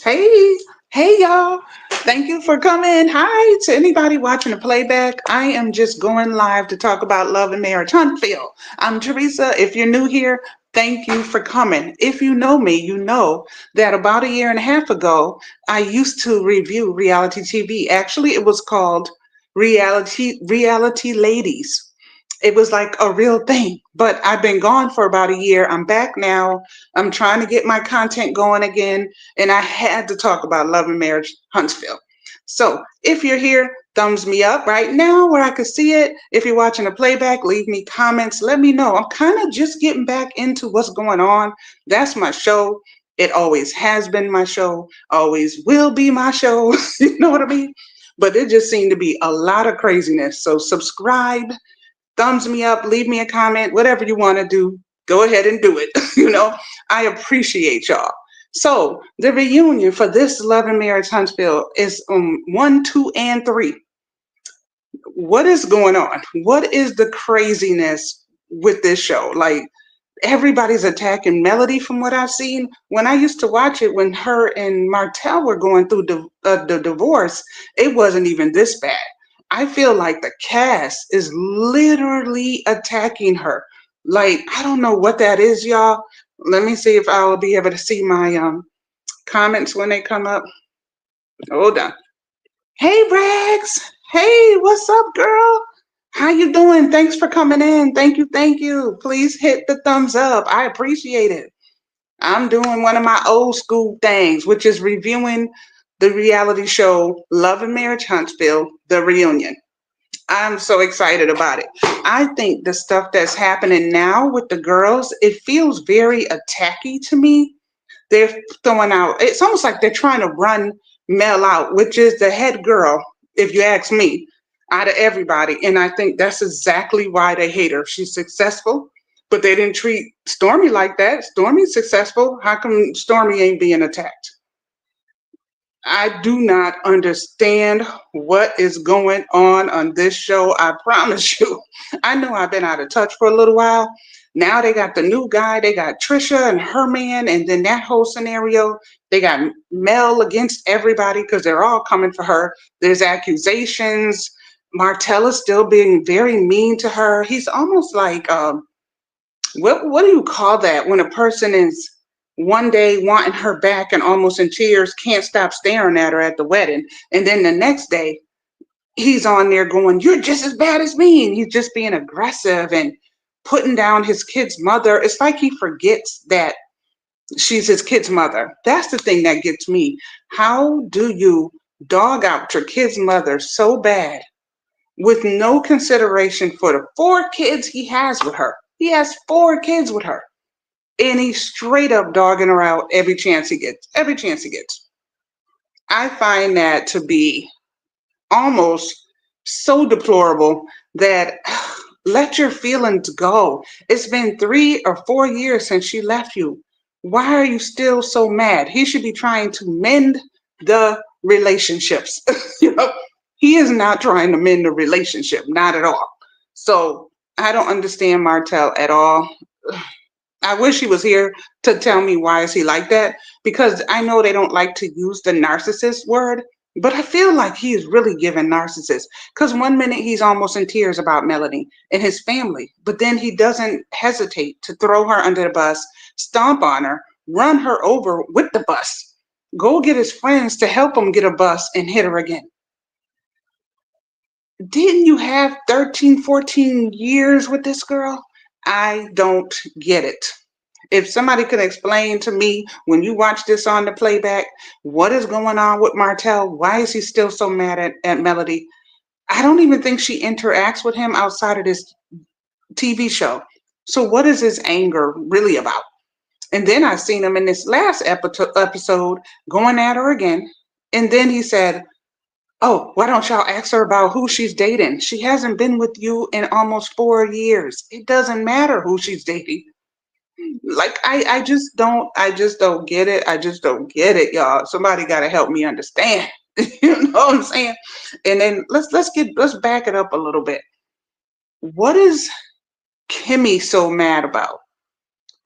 Hey, hey, y'all. Thank you for coming. Hi to anybody watching the playback. I am just going live to talk about love and marriage. Huntsville. I'm Teresa. If you're new here, thank you for coming. If you know me, you know that about a year and a half ago, I used to review reality TV. Actually, it was called Reality Ladies. It was like a real thing. But I've been gone for about a year. I'm back now. I'm trying to get my content going again. And I had to talk about Love and Marriage Huntsville. So if you're here, thumbs me up right now where I can see it. If you're watching a playback, leave me comments. Let me know. I'm kind of just getting back into what's going on. That's my show. It always has been my show, always will be my show. You know what I mean? But it just seemed to be a lot of craziness. So subscribe, thumbs me up, leave me a comment, whatever you want to do, go ahead and do it. I appreciate y'all. So the reunion for this Love and Marriage Huntsville is 1, 2, and 3. What is going on? What is the craziness with this show? Like everybody's attacking Melody from what I've seen. When I used to watch it, when her and Martell were going through the divorce, it wasn't even this bad. I feel like the cast is literally attacking her. Like, I don't know what that is, y'all. Let me see if I'll be able to see my comments when they come up. Hold on. Hey, Brax. Hey, what's up, girl? How you doing? Thanks for coming in. Thank you, thank you. Please hit the thumbs up. I appreciate it. I'm doing one of my old school things, which is reviewing the reality show Love and Marriage Huntsville, The Reunion. I'm so excited about it. I think the stuff that's happening now with the girls, it feels very attacky to me. They're throwing out, it's almost like they're trying to run Mel out, which is the head girl, if you ask me, out of everybody. And I think that's exactly why they hate her. She's successful, but they didn't treat Stormy like that. Stormy's successful. How come Stormy ain't being attacked? I do not understand what is going on this show. I promise you. I know I've been out of touch for a little while. Now they got the new guy. They got Trisha and her man, and then that whole scenario. They got Mel against everybody because they're all coming for her. There's accusations. Martell is still being very mean to her. He's almost like what do you call that when a person is one day wanting her back and almost in tears, can't stop staring at her at the wedding, and then the next day he's on there going, "You're just as bad as me," and he's just being aggressive and putting down his kid's mother. It's like he forgets that she's his kid's mother. That's the thing that gets me. How do you dog out your kid's mother so bad with no consideration for the 4 kids he has with her? He has 4 kids with her, and he's straight up dogging her out every chance he gets. Every chance he gets. I find that to be almost so deplorable that let your feelings go. It's been 3 or 4 years since she left you. Why are you still so mad? He should be trying to mend the relationships. you know, he is not trying to mend the relationship, not at all. So I don't understand Martell at all. I wish he was here to tell me why is he like that, because I know they don't like to use the narcissist word, but I feel like he is really giving narcissist, because one minute he's almost in tears about Melanie and his family, but then he doesn't hesitate to throw her under the bus, stomp on her, run her over with the bus, go get his friends to help him get a bus and hit her again. Didn't you have 13, 14 years with this girl? I don't get it. If somebody could explain to me when you watch this on the playback, what is going on with Martell? Why is he still so mad at Melody? I don't even think she interacts with him outside of this TV show. So what is his anger really about? And then I seen him in this last episode going at her again. And then he said, "Oh, why don't y'all ask her about who she's dating? She hasn't been with you in almost 4 years. It doesn't matter who she's dating." Like I just don't get it. I just don't get it, y'all. Somebody gotta help me understand. You know what I'm saying? And then let's back it up a little bit. What is Kimmy so mad about?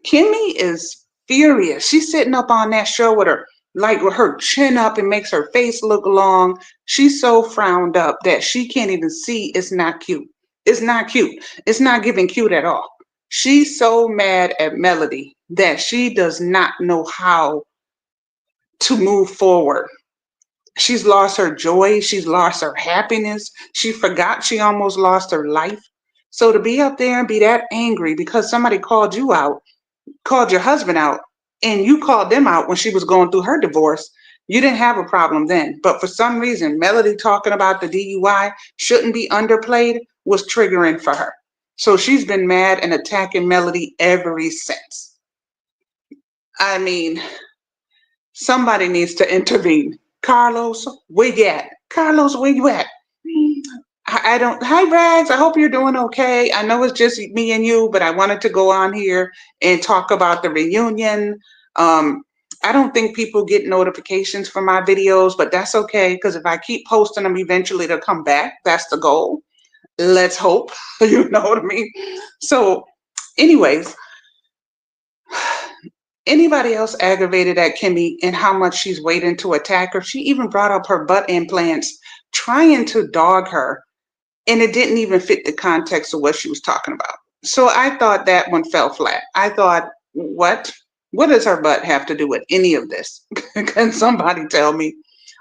Kimmy is furious. She's sitting up on that show with her like with her chin up and makes her face look long. She's so frowned up that she can't even see it's not cute. It's not cute. It's not giving cute at all. She's so mad at Melody that she does not know how to move forward. She's lost her joy. She's lost her happiness. She forgot she almost lost her life. So to be up there and be that angry because somebody called you out, called your husband out, and you called them out when she was going through her divorce, you didn't have a problem then. But for some reason, Melody talking about the DUI shouldn't be underplayed was triggering for her. So she's been mad and attacking Melody ever since. I mean, somebody needs to intervene. Carlos, where you at? Carlos, where you at? I don't. Hi, Rags. I hope you're doing okay. I know it's just me and you, but I wanted to go on here and talk about the reunion. Um, I don't think people get notifications for my videos, but that's okay because if I keep posting them, eventually they'll come back. That's the goal. Let's hope. You know what I mean? So, anyways, anybody else aggravated at Kimmy and how much she's waiting to attack her? She even brought up her butt implants, trying to dog her, and it didn't even fit the context of what she was talking about. So I thought that one fell flat. I thought, what? What does her butt have to do with any of this? Can somebody tell me?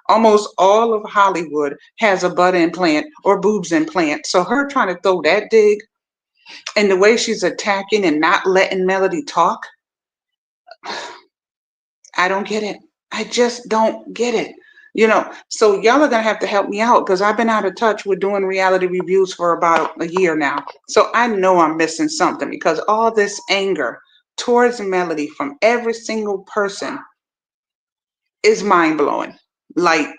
Almost all of Hollywood has a butt implant or boobs implant. So her trying to throw that dig and the way she's attacking and not letting Melody talk, I don't get it. I just don't get it. So y'all are gonna have to help me out because I've been out of touch with doing reality reviews for about a year now. So I know I'm missing something because all this anger towards Melody from every single person is mind blowing. Like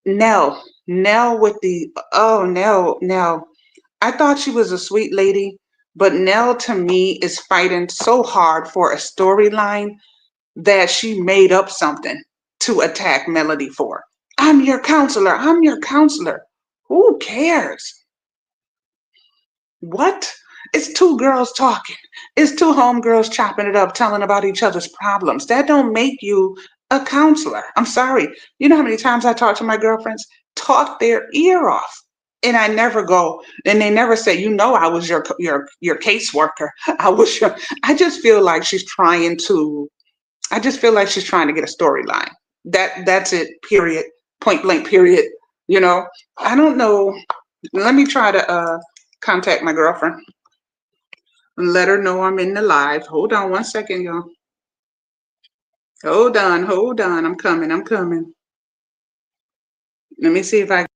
Nell with the Nell. I thought she was a sweet lady, but Nell to me is fighting so hard for a storyline that she made up something to attack Melody for. I'm your counselor. I'm your counselor. Who cares? What? It's two girls talking. It's two homegirls chopping it up, telling about each other's problems. That don't make you a counselor. I'm sorry. You know how many times I talk to my girlfriends? Talk their ear off. And I never go, and they never say, I was your caseworker. I just feel like she's trying to get a storyline. That's it. Period. Point blank. Period. I don't know. Let me try to contact my girlfriend. Let her know I'm in the live. Hold on one second, y'all. Hold on. I'm coming. I'm coming. Let me see if I.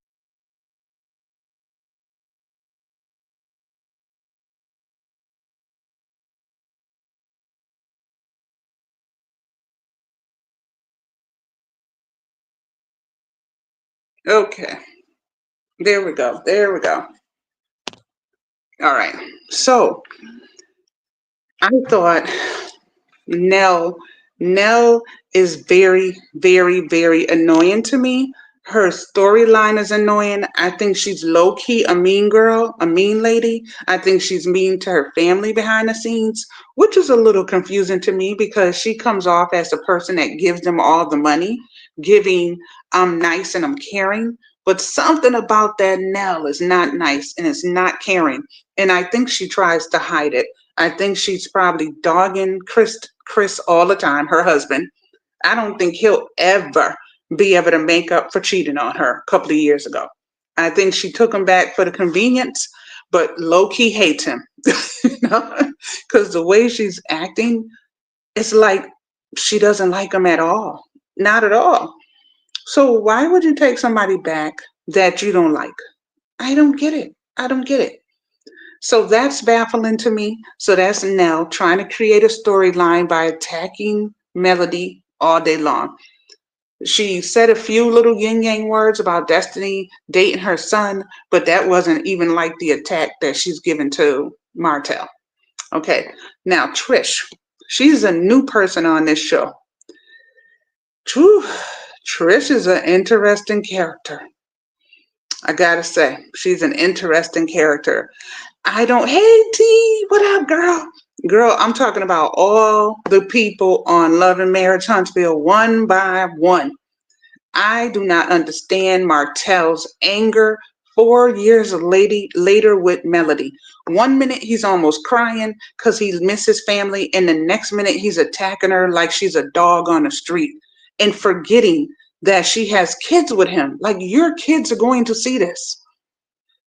Okay. There we go. There we go. All right. So I thought Nell. Nell is very, very, very annoying to me. Her storyline is annoying. I think she's low key a mean girl, a mean lady. I think she's mean to her family behind the scenes, which is a little confusing to me because she comes off as a person that gives them all the money, giving I'm nice and I'm caring. But something about that Nell is not nice and it's not caring. And I think she tries to hide it. I think she's probably dogging Chris all the time, her husband. I don't think he'll ever be able to make up for cheating on her a couple of years ago. I think she took him back for the convenience, but low key hates him. Because the way she's acting, it's like she doesn't like him at all. Not at all. So why would you take somebody back that you don't like? I don't get it. I don't get it. So that's baffling to me. So that's Nell trying to create a storyline by attacking Melody all day long. She said a few little yin yang words about Destiny dating her son, but that wasn't even like the attack that she's given to Martell. Okay, now Trish, she's a new person on this show. True, Trish is an interesting character. I gotta say, she's an interesting character. Hey T, what up, girl? Girl, I'm talking about all the people on Love and Marriage Huntsville one by one. I do not understand Martell's anger 4 years later with Melody. 1 minute he's almost crying because he misses family, and the next minute he's attacking her like she's a dog on the street and forgetting that she has kids with him. Like, your kids are going to see this.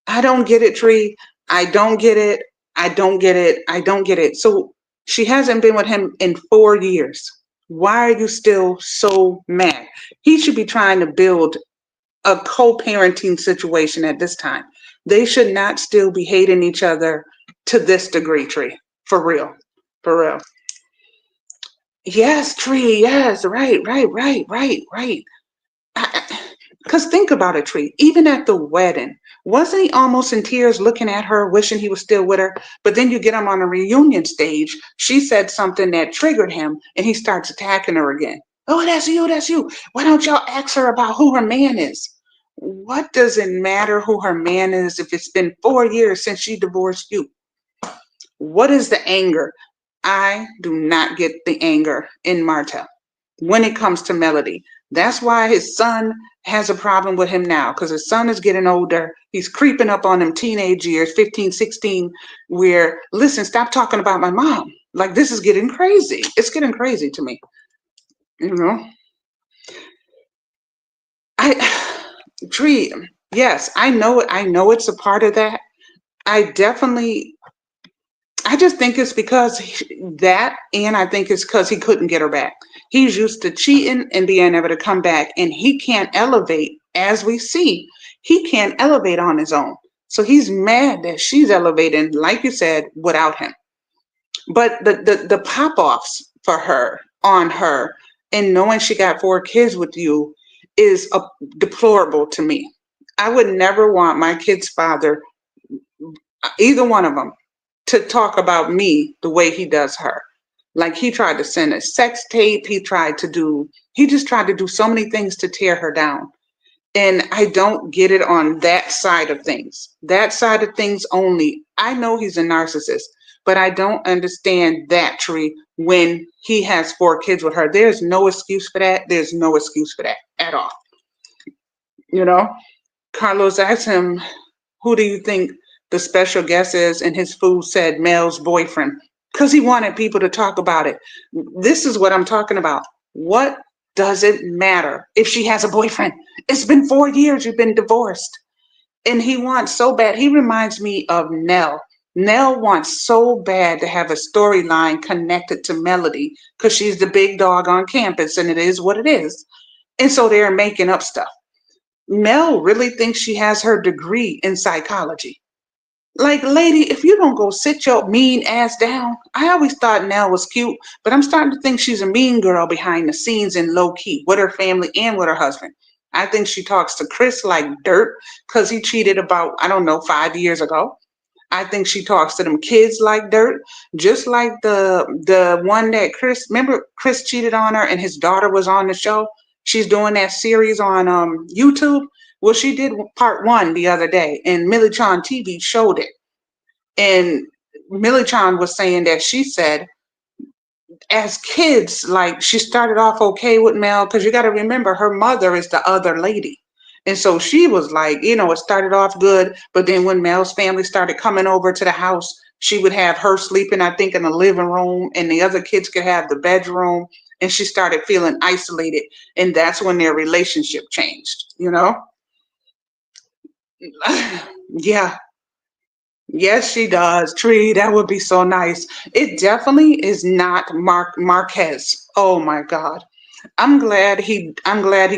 I don't get it, Tree. I don't get it. I don't get it. I don't get it. So she hasn't been with him in 4 years. Why are you still so mad? He should be trying to build a co-parenting situation at this time. They should not still be hating each other to this degree, Tree. For real. For real. Yes, Tree. Yes. Right, right, right, right, right. Because think about it, Tree. Even at the wedding, wasn't he almost in tears looking at her, wishing he was still with her? But then you get him on a reunion stage. She said something that triggered him, and he starts attacking her again. Oh, that's you. That's you. Why don't y'all ask her about who her man is? What does it matter who her man is if it's been 4 years since she divorced you? What is the anger? I do not get the anger in Martell when it comes to Melody. That's why his son has a problem with him now, because his son is getting older. He's creeping up on them teenage years, 15, 16, where, listen, stop talking about my mom. Like, this is getting crazy. It's getting crazy to me. You know, I, Tree, yes, I know it. I know it's a part of that. I definitely I just think it's because that, and I think it's because he couldn't get her back. He's used to cheating and being able to come back, and he can't elevate, as we see. He can't elevate on his own. So he's mad that she's elevating, like you said, without him. But the pop offs for her, on her, and knowing she got 4 kids with you is deplorable to me. I would never want my kid's father, either one of them, to talk about me the way he does her. Like, he tried to send a sex tape. He just tried to do so many things to tear her down. And I don't get it on that side of things. That side of things only. I know he's a narcissist, but I don't understand that, Tree, when he has 4 kids with her. There's no excuse for that. There's no excuse for that at all. You know? Carlos asked him, who do you think the special guest is? And his fool said Mel's boyfriend, because he wanted people to talk about it. This is what I'm talking about. What does it matter if she has a boyfriend? It's been 4 years you've been divorced. And he wants so bad. He reminds me of Nell. Nell wants so bad to have a storyline connected to Melody because she's the big dog on campus, and it is what it is. And so they're making up stuff. Mel really thinks she has her degree in psychology. Like, lady, if you don't go sit your mean ass down. I always thought Nell was cute, but I'm starting to think she's a mean girl behind the scenes and low key with her family and with her husband. I think she talks to Chris like dirt because he cheated about, I don't know, 5 years ago. I think she talks to them kids like dirt, just like the one that Chris, remember Chris cheated on her and his daughter was on the show. She's doing that series on YouTube. Well, she did part 1 the other day, and Millie Chan TV showed it. And Millie Chan was saying that she said, as kids, like, she started off okay with Mel because you got to remember her mother is the other lady. And so she was like, it started off good, but then when Mel's family started coming over to the house, she would have her sleeping, I think, in the living room, and the other kids could have the bedroom. And she started feeling isolated. And that's when their relationship changed, Yeah. Yes, she does. Tree, that would be so nice. It definitely is not Marquez. Oh my God. I'm glad he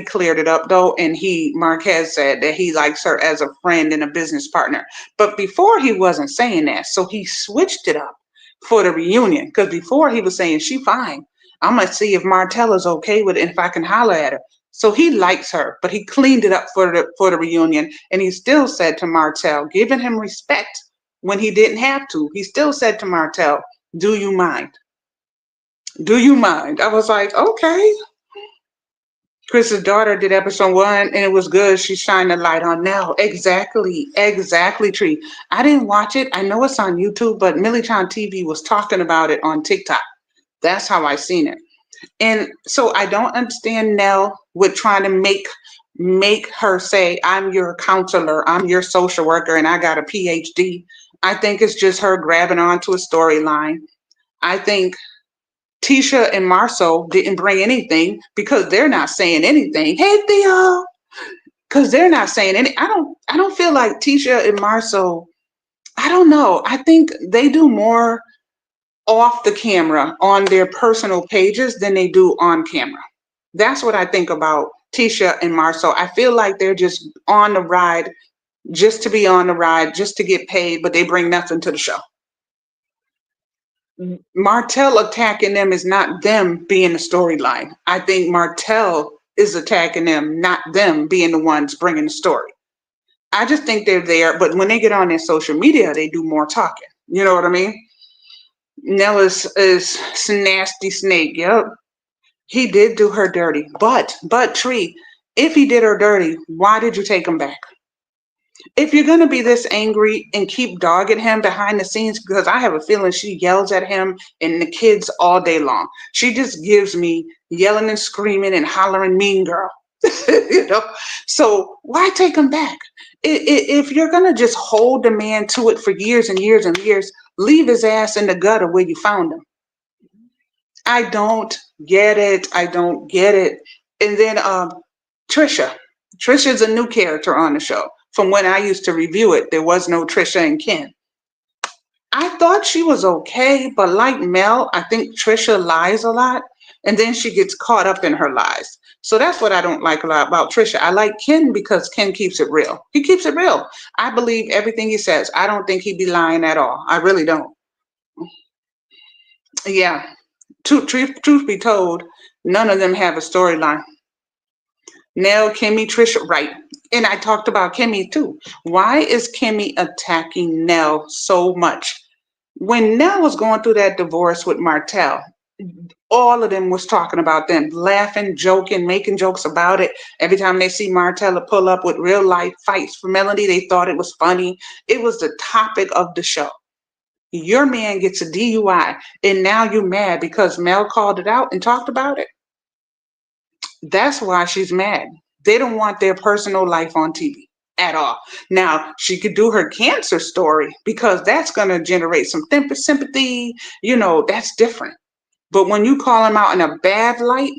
cleared it up though, and Marquez said that he likes her as a friend and a business partner. But before he wasn't saying that, so he switched it up for the reunion. Because before he was saying she fine. I'm gonna see if Martella's okay with it and if I can holler at her. So he likes her, but he cleaned it up for the reunion, and he still said to Martell, giving him respect when he didn't have to. He still said to Martell, "Do you mind? Do you mind?" I was like, okay. Chris's daughter did episode one and it was good. She shined a light on Nell. Exactly. Exactly, Tree. I didn't watch it. I know it's on YouTube, but Millie Chan TV was talking about it on TikTok. That's how I seen it. And so I don't understand Nell with trying to make her say, I'm your counselor, I'm your social worker, and I got a PhD. I think it's just her grabbing onto a storyline. I think Tisha and Marceau didn't bring anything because they're not saying anything. Hey Theo, because they're not saying any. I don't feel like Tisha and Marceau. I don't know. I think they do more off the camera on their personal pages than they do on camera. That's what I think about Tisha and Marceau. I feel like they're just on the ride just to be on the ride, just to get paid, but they bring nothing to the show. Martell attacking them is not them being the storyline. I think Martell is attacking them, not them being the ones bringing the story. I just think they're there, but when they get on their social media, they do more talking. You know what I mean? Nell is nasty snake. Yep, he did do her dirty. But Tree, if he did her dirty, why did you take him back? If you're gonna be this angry and keep dogging him behind the scenes, because I have a feeling she yells at him and the kids all day long. She just gives me yelling and screaming and hollering mean girl. you know. So why take him back? If you're gonna just hold the man to it for years and years and years, leave his ass in the gutter where you found him. I don't get it. I don't get it. And then Trisha. Trisha's a new character on the show. From when I used to review it, there was no Trisha and Ken. I thought she was okay, but like Mel, I think Trisha lies a lot and then she gets caught up in her lies. So that's what I don't like a lot about Trisha. I like Ken because Ken keeps it real. He keeps it real. I believe everything he says. I don't think he'd be lying at all. I really don't. Yeah. Truth be told, none of them have a storyline. Nell, Kimmy, Trisha, right. And I talked about Kimmy too. Why is Kimmy attacking Nell so much? When Nell was going through that divorce with Martell, all of them was talking about them, laughing, joking, making jokes about it. Every time they see Martella pull up with real life fights for Melody, they thought it was funny. It was the topic of the show. Your man gets a DUI, and now you're mad because Mel called it out and talked about it. That's why she's mad. They don't want their personal life on TV at all. Now, she could do her cancer story because that's going to generate some sympathy. That's different. But when you call him out in a bad light,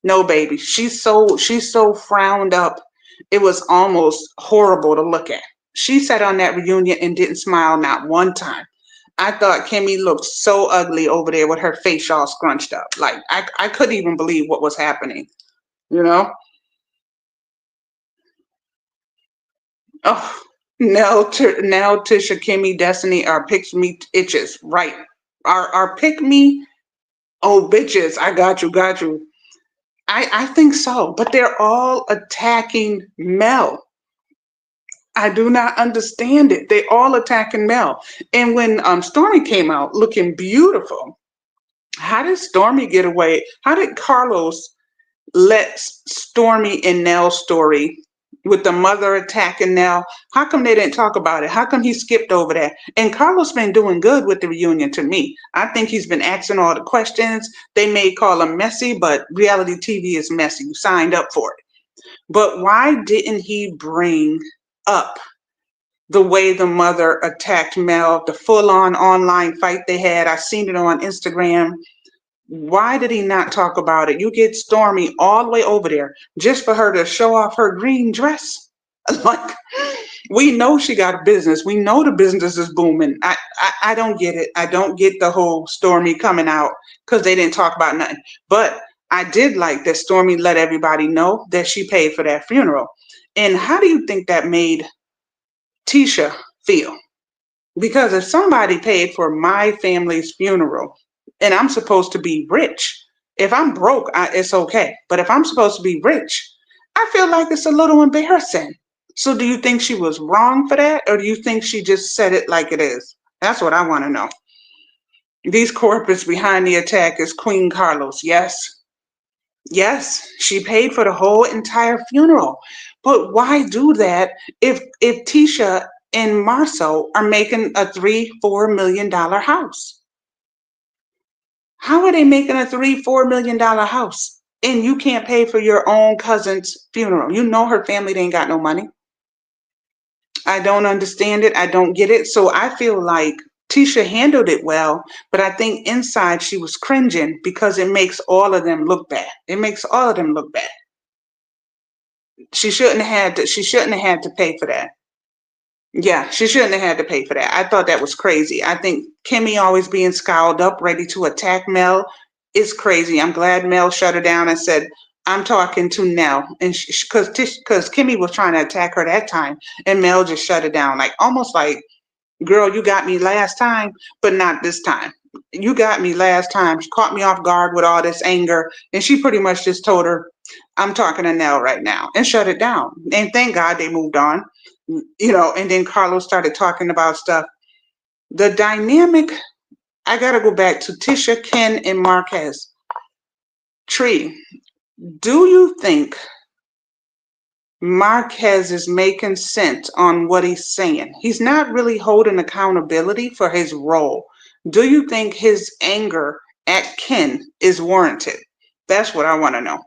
no, baby, she's so frowned up. It was almost horrible to look at. She sat on that reunion and didn't smile not one time. I thought Kimmy looked so ugly over there with her face all scrunched up. Like I couldn't even believe what was happening. You know? Oh, now Tisha, Kimmy, Destiny are pick me itches, right? Are pick me. Oh, bitches! I got you. I think so, but they're all attacking Mel. I do not understand it. They all attacking Mel. And when Stormy came out looking beautiful, how did Stormy get away? How did Carlos let Stormy and Nell's story with the mother attacking Nell? How come they didn't talk about it? How come he skipped over that? And Carlos been doing good with the reunion to me. I think he's been asking all the questions. They may call him messy, but reality TV is messy. You signed up for it. But why didn't he bring up the way the mother attacked Mel, the full on online fight they had? I seen it on Instagram. Why did he not talk about it? You get Stormy all the way over there just for her to show off her green dress. Like, we know she got a business. We know the business is booming. I don't get it. I don't get the whole Stormy coming out because they didn't talk about nothing. But I did like that Stormy let everybody know that she paid for that funeral. And how do you think that made Tisha feel? Because if somebody paid for my family's funeral and I'm supposed to be rich, if I'm broke, it's okay. But if I'm supposed to be rich, I feel like it's a little embarrassing. So do you think she was wrong for that? Or do you think she just said it like it is? That's what I want to know. These corporates behind the attack is Queen Carlos. Yes. Yes, she paid for the whole entire funeral. But why do that if Tisha and Marcel are making a $3-4 million house? How are they making a $3-4 million house? And you can't pay for your own cousin's funeral. You know her family ain't got no money. I don't understand it. I don't get it. So I feel like Tisha handled it well, but I think inside she was cringing because it makes all of them look bad. It makes all of them look bad. She shouldn't have had to pay for that. Yeah, she shouldn't have had to pay for that. I thought that was crazy. I think Kimmy always being scowled up, ready to attack Mel is crazy. I'm glad Mel shut her down and said, I'm talking to Nell. And because Kimmy was trying to attack her that time, and Mel just shut it down, like almost like, girl, you got me last time, but not this time. You got me last time. She caught me off guard with all this anger. And she pretty much just told her, I'm talking to Nell right now, and shut it down. And thank God they moved on, and then Carlos started talking about stuff. The dynamic, I got to go back to Tisha, Ken, and Marquez. Tree, do you think Marquez is making sense on what he's saying? He's not really holding accountability for his role. Do you think his anger at Ken is warranted? That's what I want to know.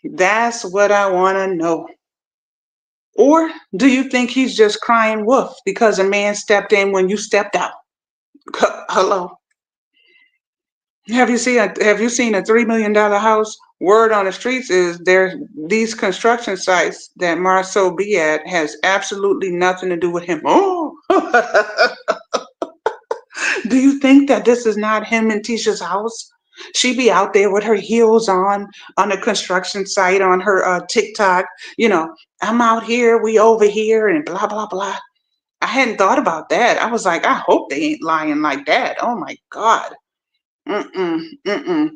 That's what I want to know. Or do you think he's just crying wolf because a man stepped in when you stepped out? Hello. Have you seen a $3 million house? Word on the streets is there these construction sites that Marcel be at has absolutely nothing to do with him. Oh, do you think that this is not him and Tisha's house? She be out there with her heels on a construction site on her TikTok. You know, I'm out here, we over here, and blah blah blah. I hadn't thought about that. I was like, I hope they ain't lying like that. Oh my God. Mm-mm, mm-mm.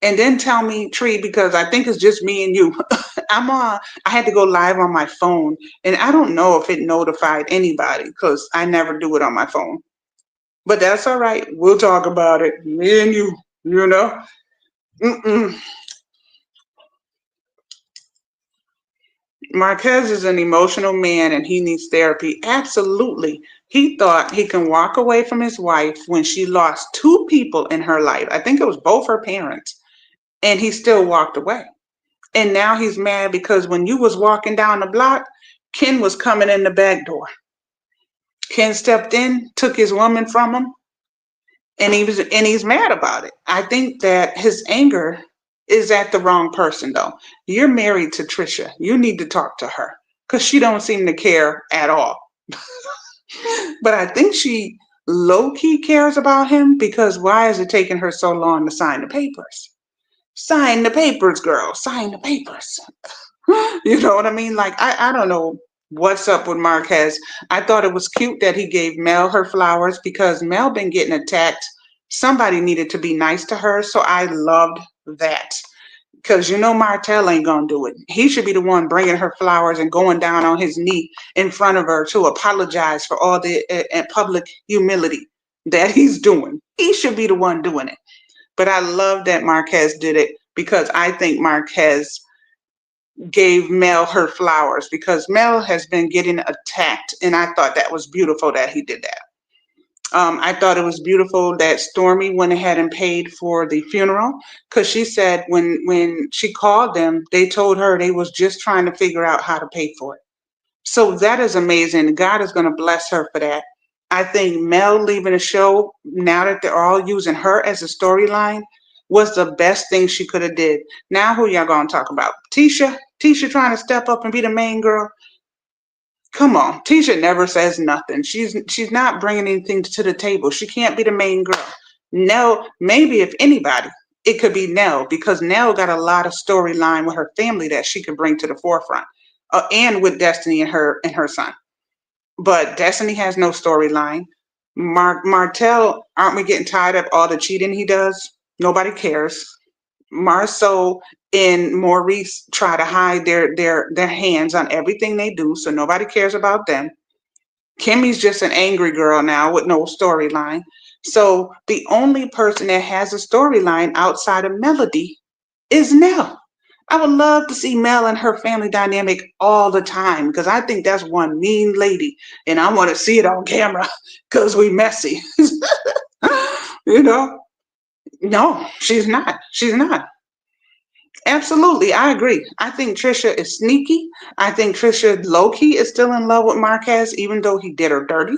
And then tell me, Tree, because I think it's just me and you. I had to go live on my phone, and I don't know if it notified anybody because I never do it on my phone. But that's all right. We'll talk about it, me and you. You know. Mm-mm. Marquez is an emotional man, and he needs therapy. Absolutely. He thought he can walk away from his wife when she lost two people in her life. I think it was both her parents, and he still walked away. And now he's mad because when you was walking down the block, Ken was coming in the back door. Ken stepped in, took his woman from him, and he's mad about it. I think that his anger is at the wrong person though. You're married to Trisha. You need to talk to her because she don't seem to care at all. But I think she low key cares about him because why is it taking her so long to sign the papers? Sign the papers, girl. Sign the papers. You know what I mean? Like I don't know what's up with Marquez. I thought it was cute that he gave Mel her flowers because Mel been getting attacked. Somebody needed to be nice to her, so I loved that. Because Martell ain't gonna do it. He should be the one bringing her flowers and going down on his knee in front of her to apologize for all the public humility that he's doing. He should be the one doing it. But I love that Marquez did it because I think Marquez gave Mel her flowers because Mel has been getting attacked, and I thought that was beautiful that he did that. I thought it was beautiful that Stormy went ahead and paid for the funeral because she said when she called them, they told her they was just trying to figure out how to pay for it. So that is amazing. God is going to bless her for that. I think Mel leaving the show now that they're all using her as a storyline was the best thing she could have did. Now who y'all gonna talk about? Tisha? Tisha trying to step up and be the main girl? Come on, Tisha never says nothing. She's not bringing anything to the table. She can't be the main girl. Nell, maybe if anybody, it could be Nell because Nell got a lot of storyline with her family that she could bring to the forefront, and with Destiny and her son. But Destiny has no storyline. Martell, aren't we getting tired of all the cheating he does? Nobody cares. Marceau and Maurice try to hide their hands on everything they do, so nobody cares about them. Kimmy's just an angry girl now with no storyline. So the only person that has a storyline outside of Melody is Nell. I would love to see Mel and her family dynamic all the time because I think that's one mean lady, and I want to see it on camera because we messy. you know? No, she's not. She's not. Absolutely, I agree. I think Trisha is sneaky. I think Trisha low key is still in love with Marquez, even though he did her dirty.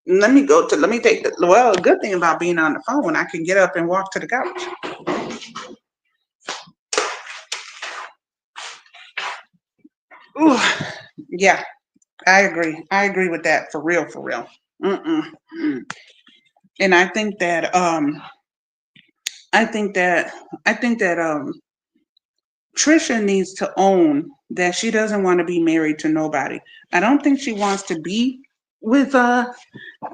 Let me take the, well, good thing about being on the phone, I can get up and walk to the couch. Ooh, yeah, I agree. I agree with that for real, for real. Mm-mm. Mm. And I think that, I think that, Trisha needs to own that she doesn't want to be married to nobody. I don't think she wants to be with I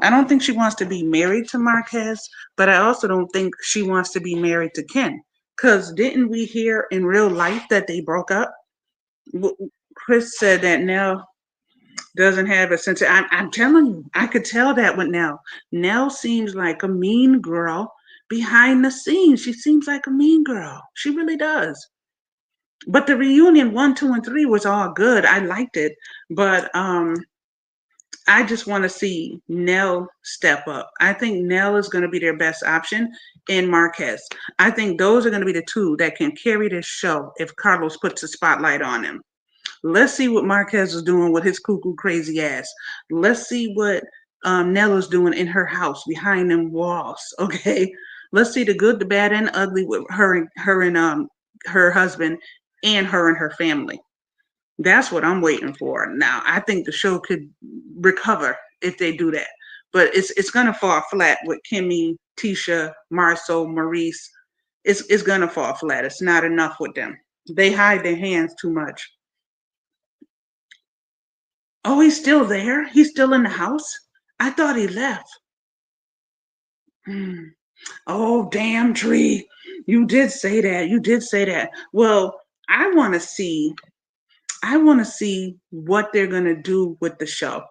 don't think she wants to be married to Marquez, but I also don't think she wants to be married to Ken. Cause didn't we hear in real life that they broke up? Chris said that Nell doesn't have a sense of, I'm telling you, I could tell that with Nell. Nell seems like a mean girl behind the scenes. She seems like a mean girl. She really does. But the reunion one, two, and three was all good. I liked it, but I just want to see Nell step up. I think Nell is going to be their best option in Marquez. I think those are going to be the two that can carry this show if Carlos puts a spotlight on them. Let's see what Marquez is doing with his cuckoo crazy ass. Let's see what Nell is doing in her house behind them walls. Okay, let's see the good, the bad, and ugly with her and her husband and her and her family. That's what I'm waiting for. Now, I think the show could recover if they do that, but it's gonna fall flat with Kimmy, Tisha, Marceau, Maurice. It's gonna fall flat. It's not enough with them. They hide their hands too much. Oh, he's still there. He's still in the house. I thought he left. Hmm. Oh, damn tree. You did say that. You did say that. Well, I want to see. I want to see what they're gonna do with the show.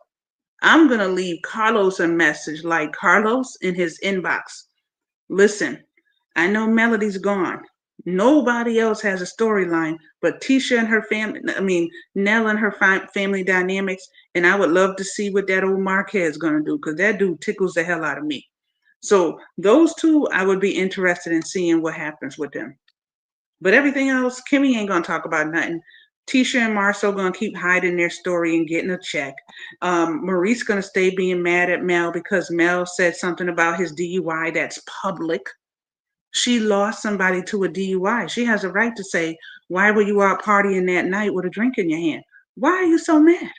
I'm going to leave Carlos a message like Carlos in his inbox. Listen, I know Melody's gone. Nobody else has a storyline but Tisha and her family. I mean, Nell and her family dynamics. And I would love to see what that old Marquez is going to do because that dude tickles the hell out of me. So those two, I would be interested in seeing what happens with them. But everything else, Kimmy ain't gonna talk about nothing. Tisha and Marcel gonna keep hiding their story and getting a check. Maurice gonna stay being mad at Mel because Mel said something about his DUI that's public. She lost somebody to a DUI. She has a right to say, "Why were you out partying that night with a drink in your hand? Why are you so mad?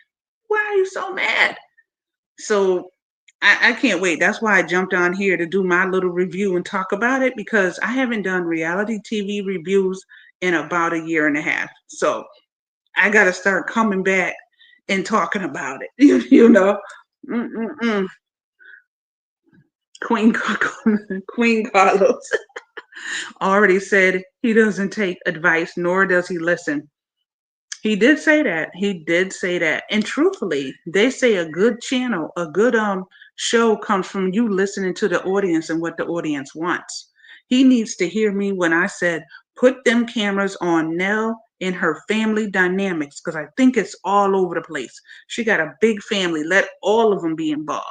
Why are you so mad?" So I can't wait. That's why I jumped on here to do my little review and talk about it because I haven't done reality TV reviews in about a year and a half. So I got to start coming back and talking about it. you know, Mm-mm-mm. Queen Queen Carlos already said he doesn't take advice, nor does he listen. He did say that. He did say that. And truthfully, they say a good channel, a good show comes from you listening to the audience and what the audience wants. He needs to hear me when I said put them cameras on Nell and her family dynamics because I think it's all over the place. She got a big family. Let all of them be involved.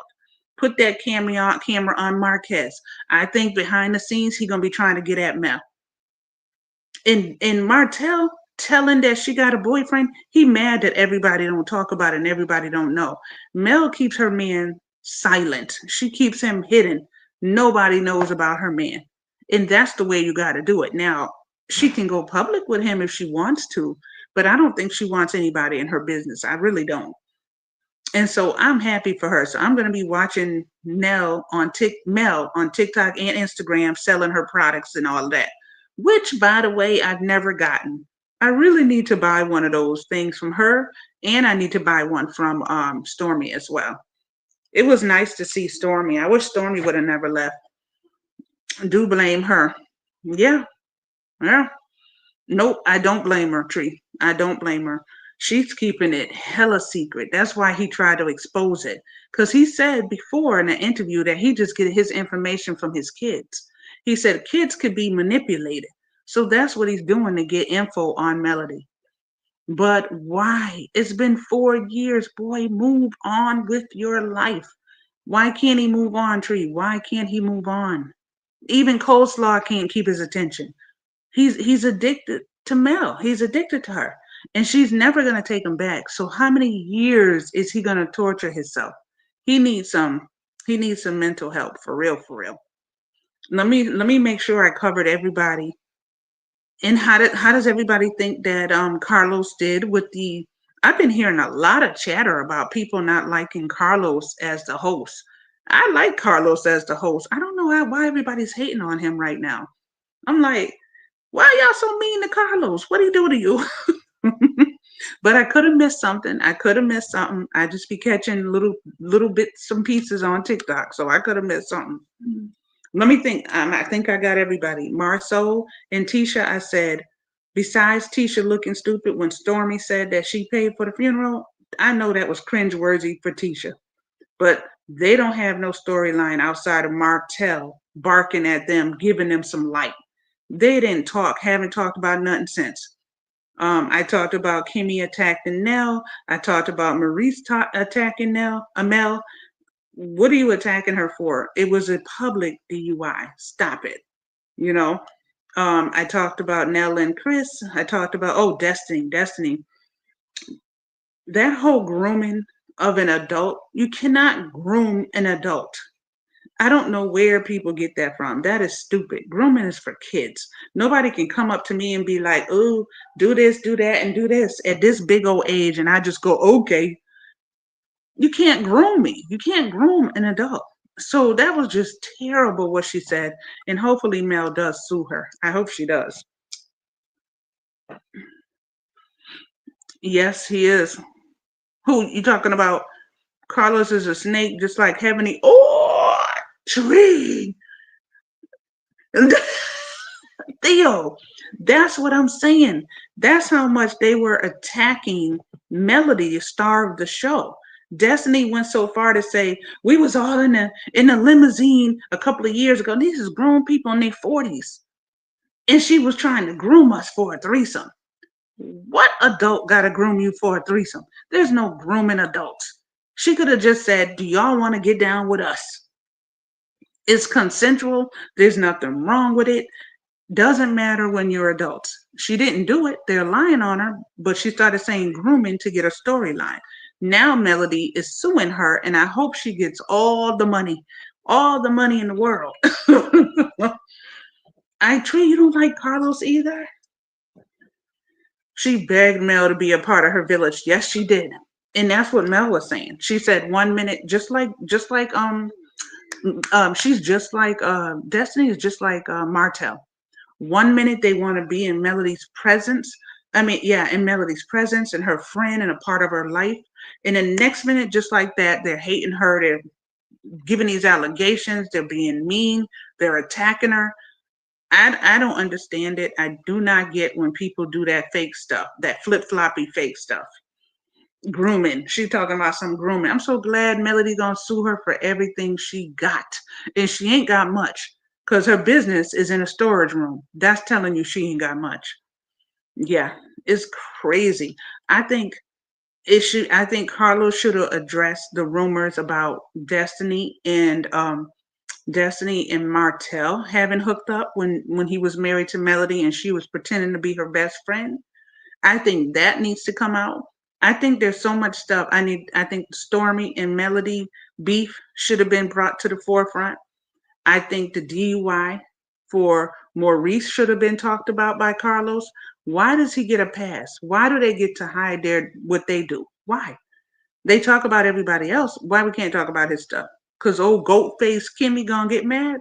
Put that camera on Marquez. I think behind the scenes he gonna be trying to get at Mel. And Martell telling that she got a boyfriend, he mad that everybody don't talk about it and everybody don't know. Mel keeps her man silent. She keeps him hidden. Nobody knows about her man. And that's the way you got to do it. Now, she can go public with him if she wants to, but I don't think she wants anybody in her business. I really don't. And so I'm happy for her. So I'm going to be watching Mel on TikTok and Instagram selling her products and all of that, which by the way, I've never gotten. I really need to buy one of those things from her and I need to buy one from Stormy as well. It was nice to see Stormy. I wish Stormy would have never left. Do blame her. Yeah. Yeah. Nope, I don't blame her, Tree. I don't blame her. She's keeping it hella secret. That's why he tried to expose it. Because he said before in an interview that he just get his information from his kids. He said kids could be manipulated. So that's what he's doing to get info on Melody. But why? It's been 4 years. Boy, move on with your life. Why can't he move on, Tree? Why can't he move on? Even Coleslaw can't keep his attention. He's addicted to Mel. He's addicted to her. And she's never gonna take him back. So how many years is he gonna torture himself? He needs some he needs some mental help for real, for real. Let me make sure I covered everybody. And how does everybody think that Carlos did with the I've been hearing a lot of chatter about people not liking Carlos as the host. I like Carlos as the host. I don't know why everybody's hating on him right now. I'm like, why y'all so mean to Carlos? What did he do to you? But I could have missed something. I could have missed something. I just be catching little bits and pieces on TikTok, so I could have missed something. Let me think. I think I got everybody. Marceau and Tisha. I said, besides Tisha looking stupid when Stormy said that she paid for the funeral, I know that was cringeworthy for Tisha. But they don't have no storyline outside of Martell barking at them, giving them some light. They didn't talk, haven't talked about nothing since. I talked about Kimmy attacking Nell. I talked about Maurice attacking Nell, Amel. What are you attacking her for? It was a public DUI. Stop it. You know. I talked about Nell and Chris. I talked about Destiny. That whole grooming of an adult. You cannot groom an adult. I don't know where people get that from. That is stupid. Grooming is for kids. Nobody can come up to me and be like, "Oh, do this, do that, and do this" at this big old age, and I just go, "Okay." You can't groom me. You can't groom an adult. So that was just terrible what she said, and hopefully Mel does sue her. I hope she does. Yes, he is. Who you talking about? Carlos is a snake, just like Heavenly. Oh, tree. Theo, that's what I'm saying. That's how much they were attacking Melody, the star of the show. Destiny went so far to say we was all in a limousine a couple of years ago. These is grown people in their 40s, and she was trying to groom us for a threesome. What adult got to groom you for a threesome? There's no grooming adults. She could have just said, "Do y'all want to get down with us?" It's consensual. There's nothing wrong with it. Doesn't matter when you're adults. She didn't do it. They're lying on her, but she started saying grooming to get a storyline. Now Melody is suing her, and I hope she gets all the money in the world. I Tree, you don't like Carlos either? She begged Mel to be a part of her village. Yes, she did. And that's what Mel was saying. She said 1 minute, she's just like Destiny is just like Martell. 1 minute they want to be in Melody's presence. I mean, yeah, in Melody's presence and her friend and a part of her life. And the next minute, just like that, they're hating her. They're giving these allegations. They're being mean. They're attacking her. I don't understand it. I do not get when people do that fake stuff, that flip floppy fake stuff. Grooming. She's talking about some grooming. I'm so glad Melody gonna sue her for everything she got. And she ain't got much. Because her business is in a storage room. That's telling you she ain't got much. Yeah, it's crazy. I think I think Carlos should have addressed the rumors about Destiny and Martell having hooked up when he was married to Melody and she was pretending to be her best friend. I think that needs to come out. I think there's so much stuff. I think Stormy and Melody beef should have been brought to the forefront. I think the DUI for Maurice should have been talked about by Carlos. Why does he get a pass? Why do they get to hide what they do? Why? They talk about everybody else. Why we can't talk about his stuff? Cause old goat face Kimmy gonna get mad?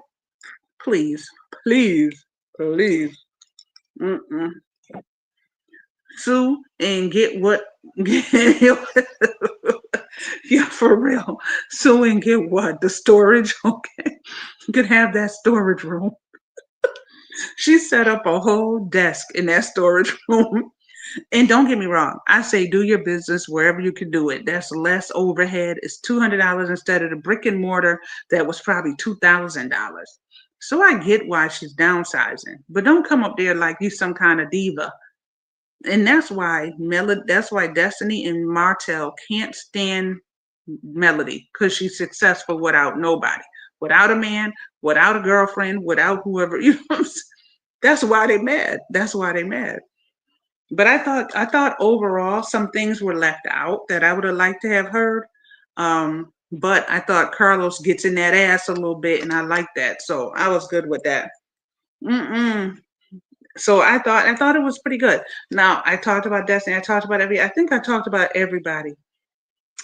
Please, please, please. Mm-mm. Sue and get what? Yeah, for real. Sue and get what? The storage? Okay, you could have that storage room. She set up a whole desk in that storage room. And don't get me wrong, I say do your business wherever you can do it. That's less overhead. It's $200 instead of the brick and mortar that was probably $2,000. So I get why she's downsizing, but don't come up there like you some kind of diva. And that's why Destiny and Martell can't stand Melody, because she's successful without nobody, without a man, without a girlfriend, without whoever. That's why they mad. That's why they mad. But I thought overall some things were left out that I would have liked to have heard. But I thought Carlos gets in that ass a little bit, and I like that, so I was good with that. Mm-mm. So I thought it was pretty good. Now I talked about Destiny. I talked about I think I talked about everybody.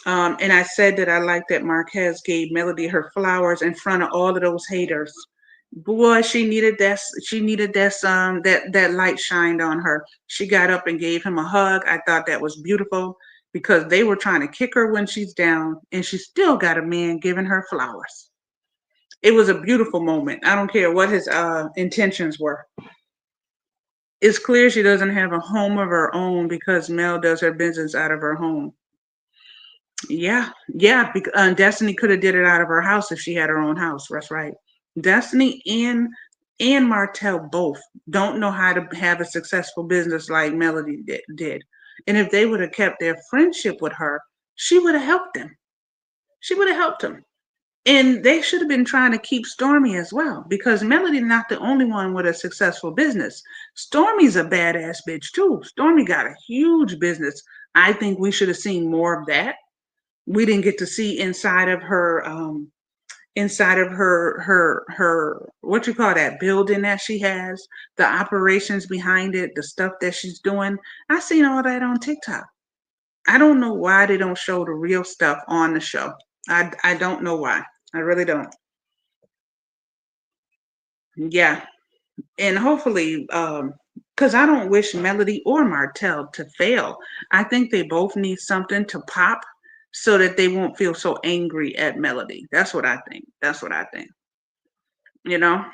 And I said that I like that Marquez gave Melody her flowers in front of all of those haters. Boy, she needed that. She needed that light shined on her. She got up and gave him a hug. I thought that was beautiful because they were trying to kick her when she's down, and she still got a man giving her flowers. It was a beautiful moment. I don't care what his intentions were. It's clear she doesn't have a home of her own because Mel does her business out of her home. Yeah, yeah. Destiny could have did it out of her house if she had her own house. That's right. Destiny and Martell both don't know how to have a successful business like Melody did. And if they would have kept their friendship with her, she would have helped them. She would have helped them. And they should have been trying to keep Stormy as well, because Melody's not the only one with a successful business. Stormy's a badass bitch too. Stormy got a huge business. I think we should have seen more of that. We didn't get to see inside of her what you call that building that she has, the operations behind it, the stuff that she's doing. I seen all that on TikTok. I don't know why they don't show the real stuff on the show. I don't know why. I really don't. Yeah, and hopefully, because I don't wish Melody or Martell to fail. I think they both need something to pop so that they won't feel so angry at Melody. That's what I think. That's what I think. You know.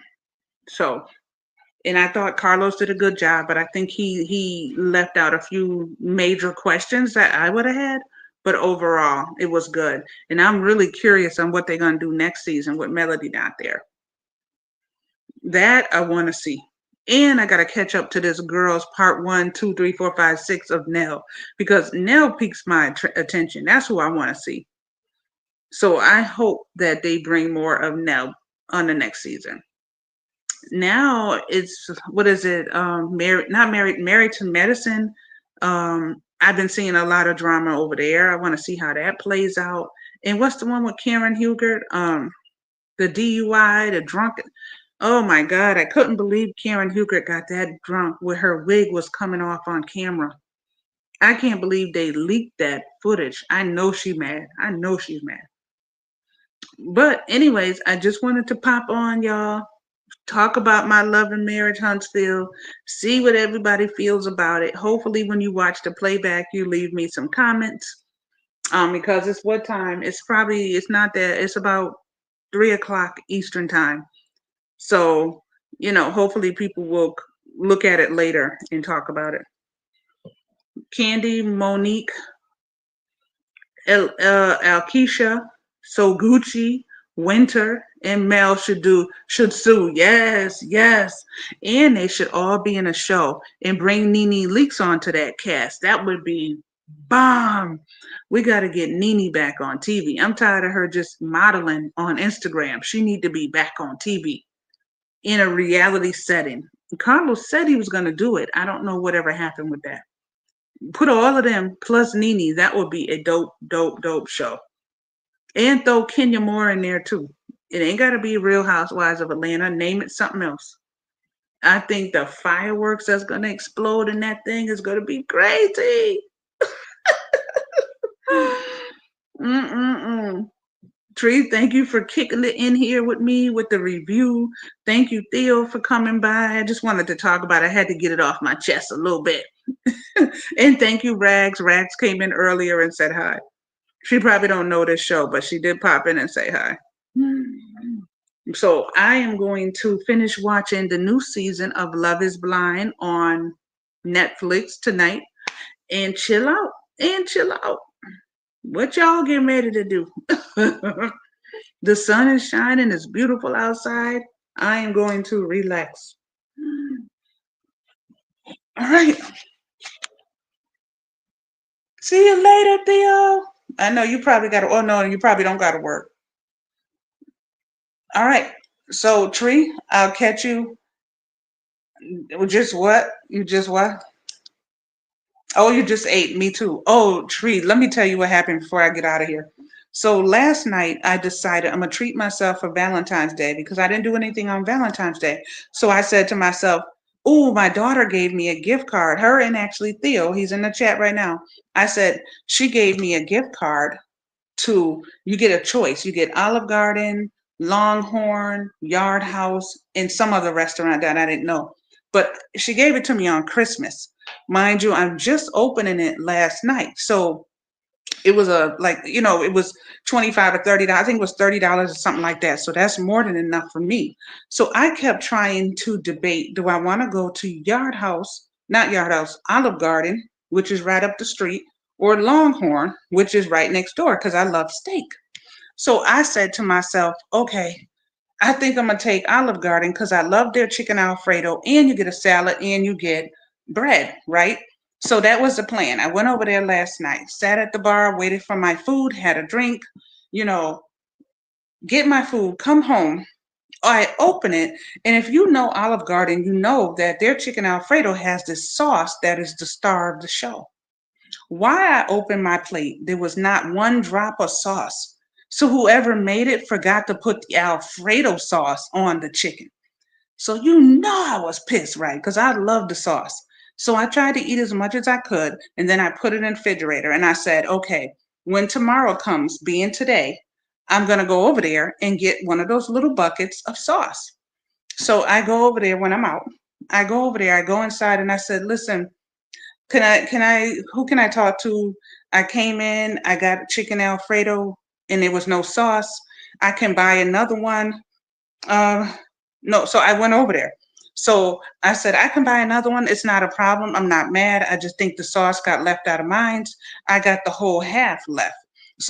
So, and I thought Carlos did a good job, but I think he left out a few major questions that I would have had. But overall, it was good, and I'm really curious on what they're gonna do next season with Melody not there. That I want to see. And I got to catch up to this girls part one, two, three, four, five, six of Nell, because Nell piques my attention. That's who I want to see. So I hope that they bring more of Nell on the next season. Now it's, what is it? Not married, married to medicine. I've been seeing a lot of drama over there. I want to see how that plays out. And what's the one with Karen Hugert? The DUI, the drunk. Oh my God, I couldn't believe Karen Hugert got that drunk where her wig was coming off on camera. I can't believe they leaked that footage. I know she's mad. I know she's mad. But anyways, I just wanted to pop on y'all, talk about my love and marriage Huntsville, see what everybody feels about it. Hopefully when you watch the playback, you leave me some comments. Because it's what time? It's not that, it's about 3 o'clock Eastern time. So, hopefully people will look at it later and talk about it. Candy, Monique, Alkeisha, Soguchi, Winter, and Mel should sue. Yes, yes. And they should all be in a show and bring Nene Leakes onto that cast. That would be bomb. We got to get Nene back on TV. I'm tired of her just modeling on Instagram. She need to be back on TV in a reality setting. Carlos said he was going to do it. I don't know whatever happened with that. Put all of them plus Nene. That would be a dope, dope, dope show. And throw Kenya Moore in there too. It ain't got to be Real Housewives of Atlanta. Name it something else. I think the fireworks that's going to explode in that thing is going to be crazy. Mm-mm-mm. Tree, thank you for kicking it in here with me with the review. Thank you, Theo, for coming by. I just wanted to talk about it. I had to get it off my chest a little bit. And thank you, Rags. Rags came in earlier and said hi. She probably don't know this show, but she did pop in and say hi. So I am going to finish watching the new season of Love is Blind on Netflix tonight and chill out. And chill out. What y'all getting ready to do? The sun is shining. It's beautiful outside. I am going to relax. All right. See you later, Theo. I know you probably got to, oh no, you probably don't got to work. All right. So, Tree, I'll catch you. Just what? You just what? Oh, you just ate. Me too. Oh, Tree, let me tell you what happened before I get out of here. So last night I decided I'm gonna treat myself for Valentine's Day because I didn't do anything on Valentine's Day. So I said to myself, "Oh, my daughter gave me a gift card. Her and actually Theo, he's in the chat right now. I said she gave me a gift card to you get a choice. You get Olive Garden, Longhorn, Yard House, and some other restaurant that I didn't know. But she gave it to me on Christmas. Mind you, I'm just opening it last night. So it was a like, it was 25 or $30. I think it was $30 or something like that. So that's more than enough for me. So I kept trying to debate, do I want to go to Yard House, not Yard House, Olive Garden, which is right up the street, or Longhorn, which is right next door because I love steak. So I said to myself, okay, I think I'm gonna take Olive Garden because I love their chicken Alfredo, and you get a salad and you get bread, right? So that was the plan. I went over there last night, sat at the bar, waited for my food, had a drink, you know, get my food, come home. I open it, and if you know Olive Garden, you know that their chicken Alfredo has this sauce that is the star of the show. Why I opened my plate, there was not one drop of sauce. So whoever made it forgot to put the Alfredo sauce on the chicken. So you know I was pissed, right? Because I love the sauce. So I tried to eat as much as I could, and then I put it in the refrigerator, and I said, okay, when tomorrow comes, being today, I'm gonna go over there and get one of those little buckets of sauce. So I go over there when I'm out. I go over there, I go inside, and I said, listen, who can I talk to? I came in, I got chicken Alfredo, and there was no sauce. I can buy another one. Uh, no, so I went over there. So I said, I can buy another one. It's not a problem. I'm not mad. I just think the sauce got left out of mine. I got the whole half left.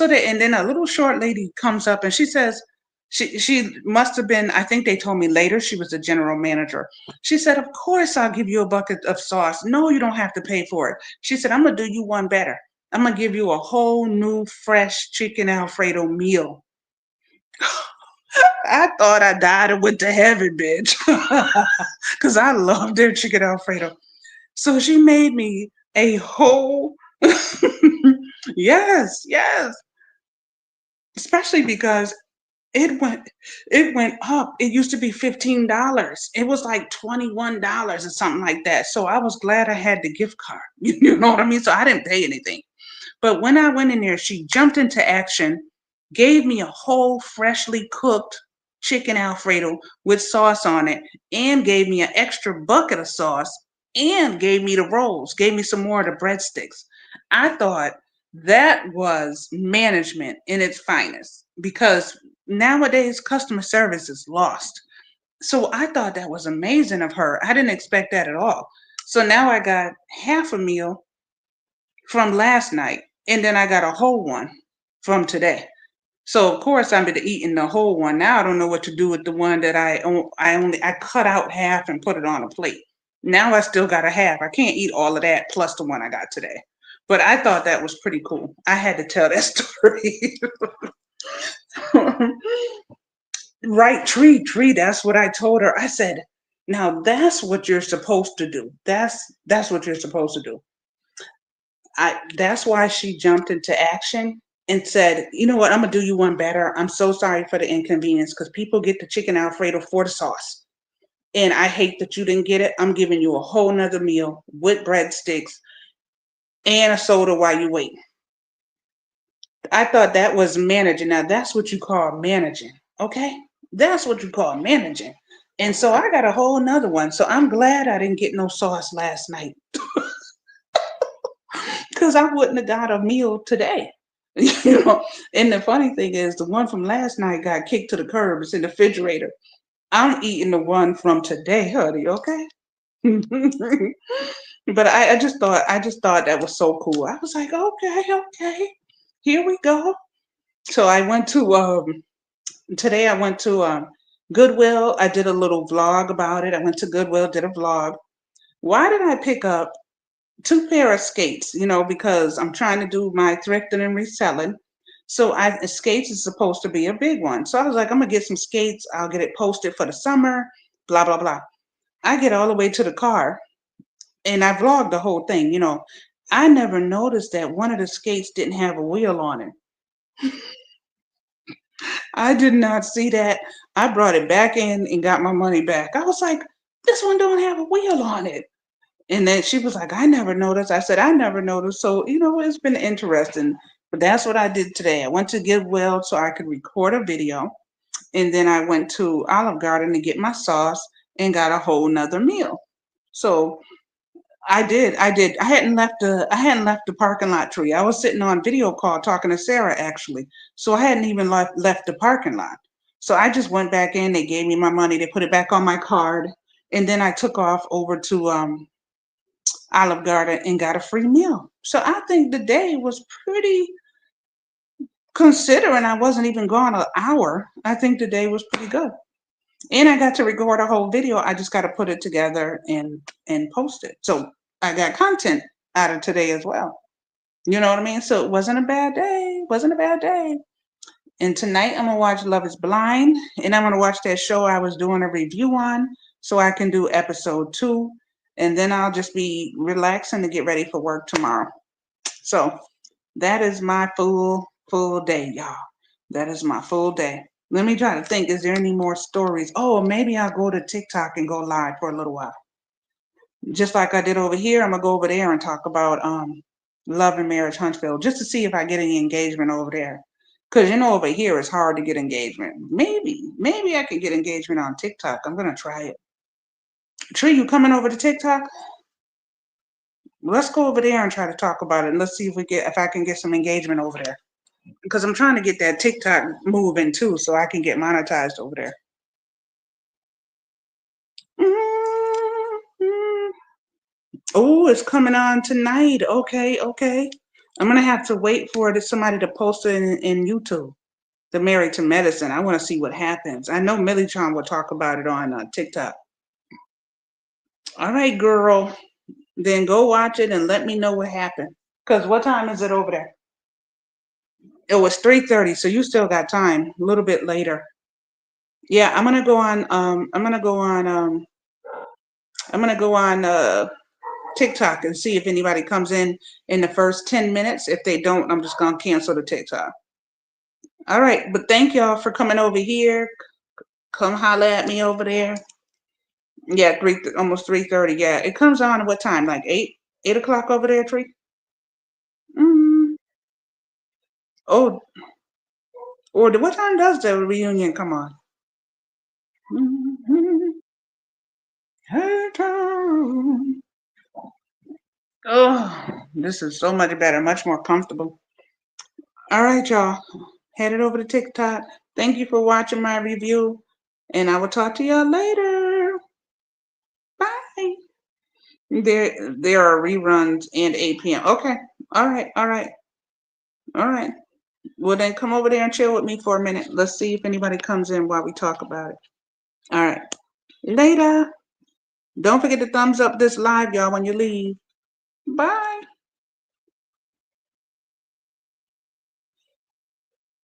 And then a little short lady comes up and she says, she must have been, I think they told me later she was the general manager. She said, of course I'll give you a bucket of sauce. No, you don't have to pay for it. She said, I'm gonna do you one better. I'm gonna give you a whole new fresh chicken Alfredo meal. I thought I died and went to heaven, bitch. Because I love their chicken Alfredo. So she made me a whole, yes, yes. Especially because it went it went up. It used to be $15. It was like $21 or something like that. So I was glad I had the gift card. You know what I mean? So I didn't pay anything. But when I went in there, she jumped into action, gave me a whole freshly cooked chicken Alfredo with sauce on it, and gave me an extra bucket of sauce, and gave me the rolls, gave me some more of the breadsticks. I thought that was management in its finest because nowadays customer service is lost. So I thought that was amazing of her. I didn't expect that at all. So now I got half a meal from last night, and then I got a whole one from today. So of course I'm been eating the whole one. Now I don't know what to do with the one that I cut out half and put it on a plate. Now I still got a half. I can't eat all of that plus the one I got today. But I thought that was pretty cool. I had to tell that story. Right, tree. That's what I told her. I said, now that's what you're supposed to do. That's what you're supposed to do. That's why she jumped into action and said, you know what, I'm gonna do you one better. I'm so sorry for the inconvenience because people get the chicken Alfredo for the sauce. And I hate that you didn't get it. I'm giving you a whole nother meal with breadsticks and a soda while you wait. I thought that was managing. Now that's what you call managing. Okay? That's what you call managing. And so I got a whole nother one. So I'm glad I didn't get no sauce last night. Because I wouldn't have got a meal today. You know, and the funny thing is, the one from last night got kicked to the curb. It's in the refrigerator. I'm eating the one from today, honey. Okay. But I just thought that was so cool. I was like, okay, here we go. So I went to today. I went to Goodwill, I did a little vlog about it. I went to Goodwill, did a vlog. Why did I pick up two pair of skates? Because I'm trying to do my thrifting and reselling. So skates is supposed to be a big one. So I was like, I'm gonna get some skates. I'll get it posted for the summer. Blah blah blah. I get all the way to the car, and I vlogged the whole thing. I never noticed that one of the skates didn't have a wheel on it. I did not see that. I brought it back in and got my money back. I was like, this one don't have a wheel on it. And then she was like, I never noticed. I said, I never noticed. So, it's been interesting. But that's what I did today. I went to Goodwill so I could record a video. And then I went to Olive Garden to get my sauce and got a whole nother meal. So I did. I hadn't left the parking lot, Tree. I was sitting on video call talking to Sarah actually. So I hadn't even left the parking lot. So I just went back in, they gave me my money, they put it back on my card, and then I took off over to Olive Garden and got a free meal. So I think the day was pretty, considering I wasn't even gone an hour, I think the day was pretty good. And I got to record a whole video. I just got to put it together and post it. So I got content out of today as well. You know what I mean? So it wasn't a bad day. Wasn't a bad day. And tonight I'm gonna watch Love Is Blind, and I'm gonna watch that show I was doing a review on, so I can do episode 2, and then I'll just be relaxing to get ready for work tomorrow. So that is my full day, y'all. That is my full day. Let me try to think. Is there any more stories? Oh, maybe I'll go to TikTok and go live for a little while. Just like I did over here, I'm gonna go over there and talk about love and marriage Huntsville, just to see if I get any engagement over there. Cause over here it's hard to get engagement. Maybe I can get engagement on TikTok. I'm gonna try it. Tree, you coming over to TikTok? Let's go over there and try to talk about it. And let's see if I can get some engagement over there. Because I'm trying to get that TikTok moving too, so I can get monetized over there. Mm-hmm. Oh, it's coming on tonight. Okay, okay. I'm gonna have to wait for somebody to post it in YouTube. The Married to Medicine. I want to see what happens. I know Millie Chan will talk about it on TikTok. All right, girl. Then go watch it and let me know what happened. Cause what time is it over there? It was 3:30, so you still got time. A little bit later. Yeah, I'm gonna go on. I'm gonna go on TikTok and see if anybody comes in the first 10 minutes. If they don't, I'm just gonna cancel the TikTok. All right, but thank y'all for coming over here. Come holler at me over there. Yeah, almost 3:30. Yeah, it comes on at what time? Like 8 o'clock over there, Tree. Mm. Oh, or what time does the reunion come on? Oh, this is so much better, much more comfortable. All right, y'all. Headed over to TikTok. Thank you for watching my review, and I will talk to y'all later. Bye. There are reruns and 8 p.m. Okay. All right. All right. All right. Well, then come over there and chill with me for a minute. Let's see if anybody comes in while we talk about it. All right. Later. Don't forget to thumbs up this live, y'all, when you leave. Bye.